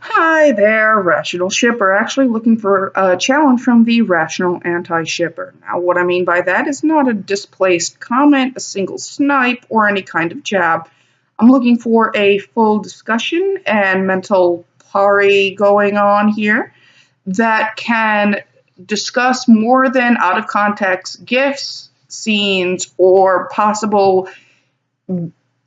Hi there, Rational Shipper. Actually looking for a challenge from the Rational Anti-Shipper. Now, what I mean by that is not a displaced comment, a single snipe, or any kind of jab. I'm looking for a full discussion and mental party going on here that can discuss more than out of context gifts, scenes, or possible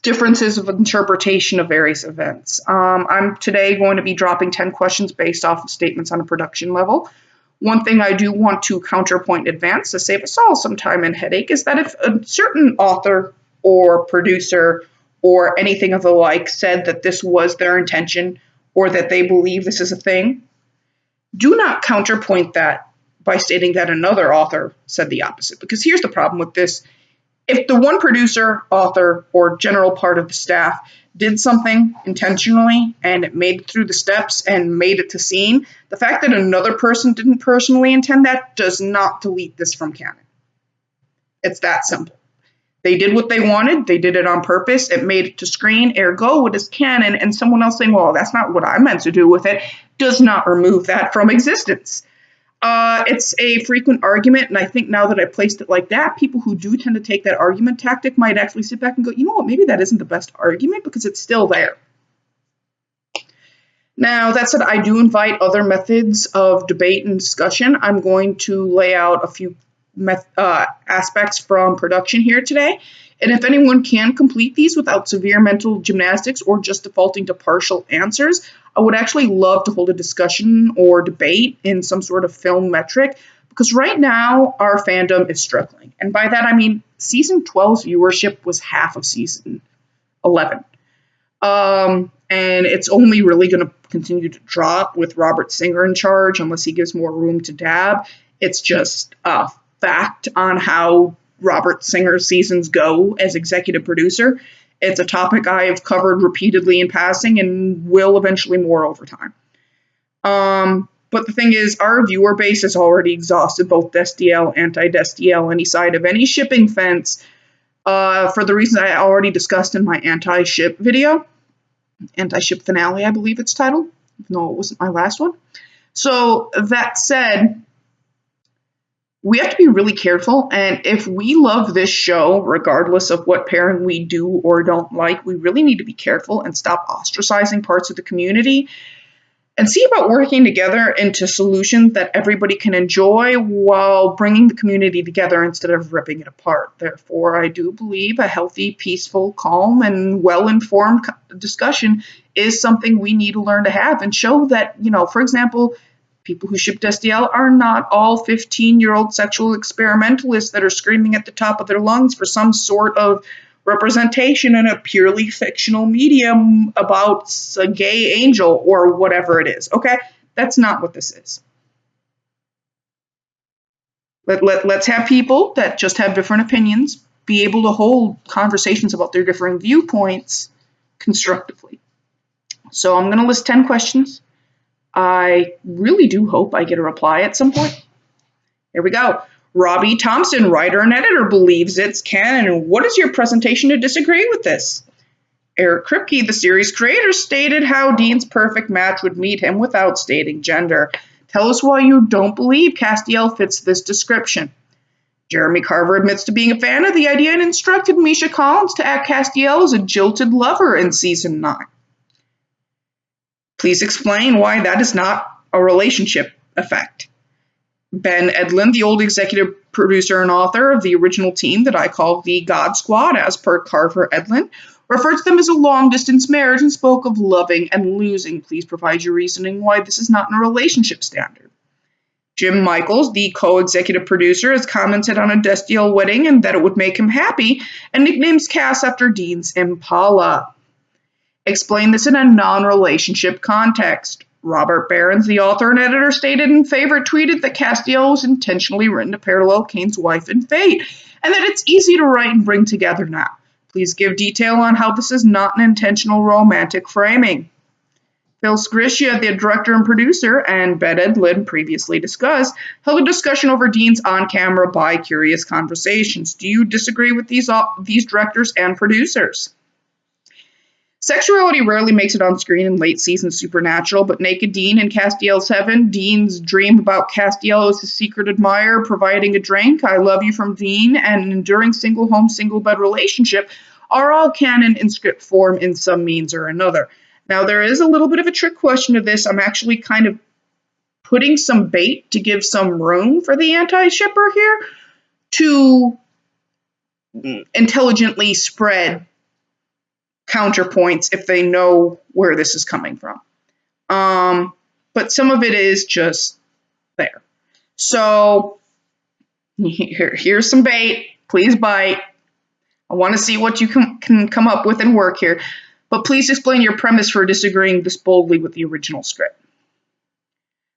differences of interpretation of various events. I'm today going to be dropping 10 questions based off of statements on a production level. One thing I do want to counterpoint in advance to save us all some time and headache is that if a certain author or producer or anything of the like said that this was their intention or that they believe this is a thing, do not counterpoint that by stating that another author said the opposite. Because here's the problem with this: if the one producer, author, or general part of the staff did something intentionally and it made it through the steps and made it to scene, the fact that another person didn't personally intend that does not delete this from canon. It's that simple. They did what they wanted, they did it on purpose, it made it to screen, ergo it is canon, and someone else saying, well, that's not what I meant to do with it, does not remove that from existence. It's a frequent argument, and I think now that I placed it like that, people who do tend to take that argument tactic might actually sit back and go, you know what, maybe that isn't the best argument because it's still there. Now, that said, I do invite other methods of debate and discussion. I'm going to lay out a few aspects from production here today. And if anyone can complete these without severe mental gymnastics or just defaulting to partial answers, I would actually love to hold a discussion or debate in some sort of film metric, because right now our fandom is struggling. And by that I mean season 12's viewership was half of season 11. And it's only really going to continue to drop with Robert Singer in charge unless he gives more room to dab. It's just a fact on how Robert Singer's seasons go as executive producer. It's a topic I have covered repeatedly in passing and will eventually more over time. But the thing is, our viewer base has already exhausted both Destiel, Anti-Destiel, any side of any shipping fence, for the reasons I already discussed in my anti-ship video. Anti-ship finale, I believe it's titled. No, it wasn't my last one. So that said, we have to be really careful, and if we love this show, regardless of what pairing we do or don't like, we really need to be careful and stop ostracizing parts of the community and see about working together into solutions that everybody can enjoy while bringing the community together instead of ripping it apart. Therefore, I do believe a healthy, peaceful, calm, and well-informed discussion is something we need to learn to have and show that, for example, people who ship Destiel are not all 15-year-old sexual experimentalists that are screaming at the top of their lungs for some sort of representation in a purely fictional medium about a gay angel or whatever it is. Okay? That's not what this is. Let's have people that just have different opinions be able to hold conversations about their differing viewpoints constructively. So I'm going to list 10 questions. I really do hope I get a reply at some point. Here we go. Robbie Thompson, writer and editor, believes it's canon. What is your presentation to disagree with this? Eric Kripke, the series creator, stated how Dean's perfect match would meet him without stating gender. Tell us why you don't believe Castiel fits this description. Jeremy Carver admits to being a fan of the idea and instructed Misha Collins to act Castiel as a jilted lover in season 9. Please explain why that is not a relationship effect. Ben Edlin, the old executive producer and author of the original team that I call the God Squad, as per Carver Edlin, referred to them as a long-distance marriage and spoke of loving and losing. Please provide your reasoning why this is not a relationship standard. Jim Michaels, the co-executive producer, has commented on a Destiel wedding and that it would make him happy, and nicknames Cass after Dean's Impala. Explain this in a non-relationship context. Robert Behrens, the author and editor, stated in Favorite tweeted that Castiel was intentionally written to parallel Kane's wife in Fate, and that it's easy to write and bring together now. Please give detail on how this is not an intentional romantic framing. Phil Sgrisia, the director and producer, and Ben Edlin, previously discussed, held a discussion over Dean's on-camera bi-curious conversations. Do you disagree with these directors and producers? Sexuality rarely makes it on screen in late season Supernatural, but Naked Dean in Castiel's Heaven, Dean's dream about Castiel as his secret admirer, providing a drink, I love you from Dean, and an enduring single home, single bed relationship are all canon in script form in some means or another. Now, there is a little bit of a trick question to this. I'm actually kind of putting some bait to give some room for the anti-shipper here to intelligently spread counterpoints if they know where this is coming from. But some of it is just there. So here's some bait. Please bite. I want to see what you can come up with and work here. But please explain your premise for disagreeing this boldly with the original script.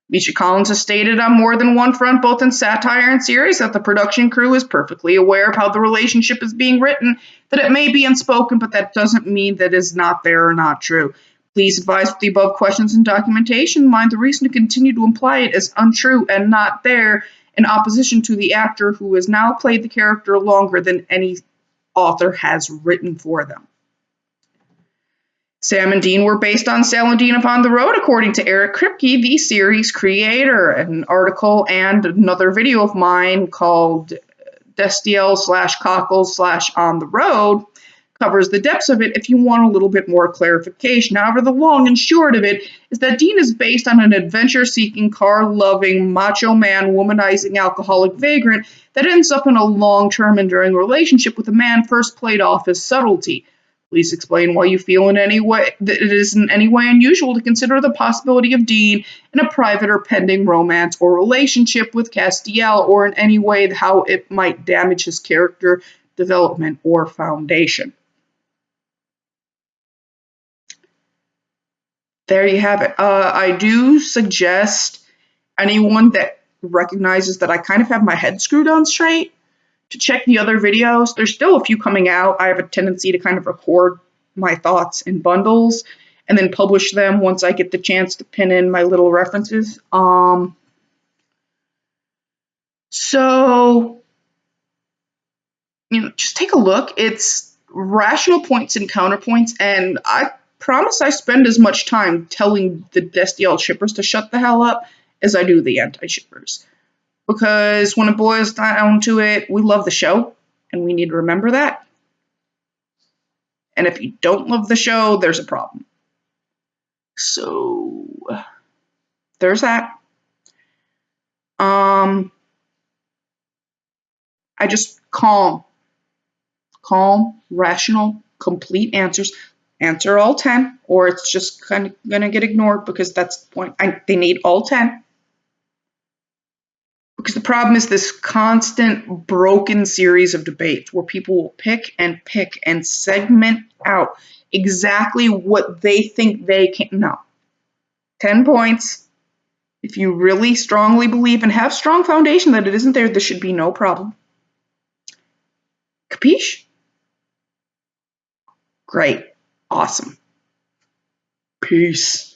Misha Collins has stated on more than one front, both in satire and series, that the production crew is perfectly aware of how the relationship is being written, that it may be unspoken, but that doesn't mean that it is not there or not true. Please advise with the above questions and documentation. Mind the reason to continue to imply it as untrue and not there in opposition to the actor who has now played the character longer than any author has written for them. Sam and Dean were based on Sal and Dean Upon the Road, according to Eric Kripke, the series creator. An article and another video of mine called Destiel /Cockles /On the Road covers the depths of it if you want a little bit more clarification. However, the long and short of it is that Dean is based on an adventure-seeking, car-loving, macho man, womanizing, alcoholic vagrant that ends up in a long-term enduring relationship with a man first played off as subtlety. Please explain why you feel in any way that it is in any way unusual to consider the possibility of Dean in a private or pending romance or relationship with Castiel, or in any way how it might damage his character development or foundation. There you have it. I do suggest anyone that recognizes that I kind of have my head screwed on straight to check the other videos. There's still a few coming out. I have a tendency to kind of record my thoughts in bundles and then publish them once I get the chance to pin in my little references. So, just take a look. It's rational points and counterpoints, and I promise I spend as much time telling the Destiel shippers to shut the hell up as I do the anti-shippers. Because when it boils down to it, we love the show, and we need to remember that. And if you don't love the show, there's a problem. So, there's that. I just calm, rational, complete answers. Answer all 10, or it's just kind of going to get ignored because that's the point. They need all 10. Because the problem is this constant broken series of debates where people will pick and segment out exactly what they think they can. No. 10 points. If you really strongly believe and have strong foundation that it isn't there, there should be no problem. Capiche? Great. Awesome. Peace.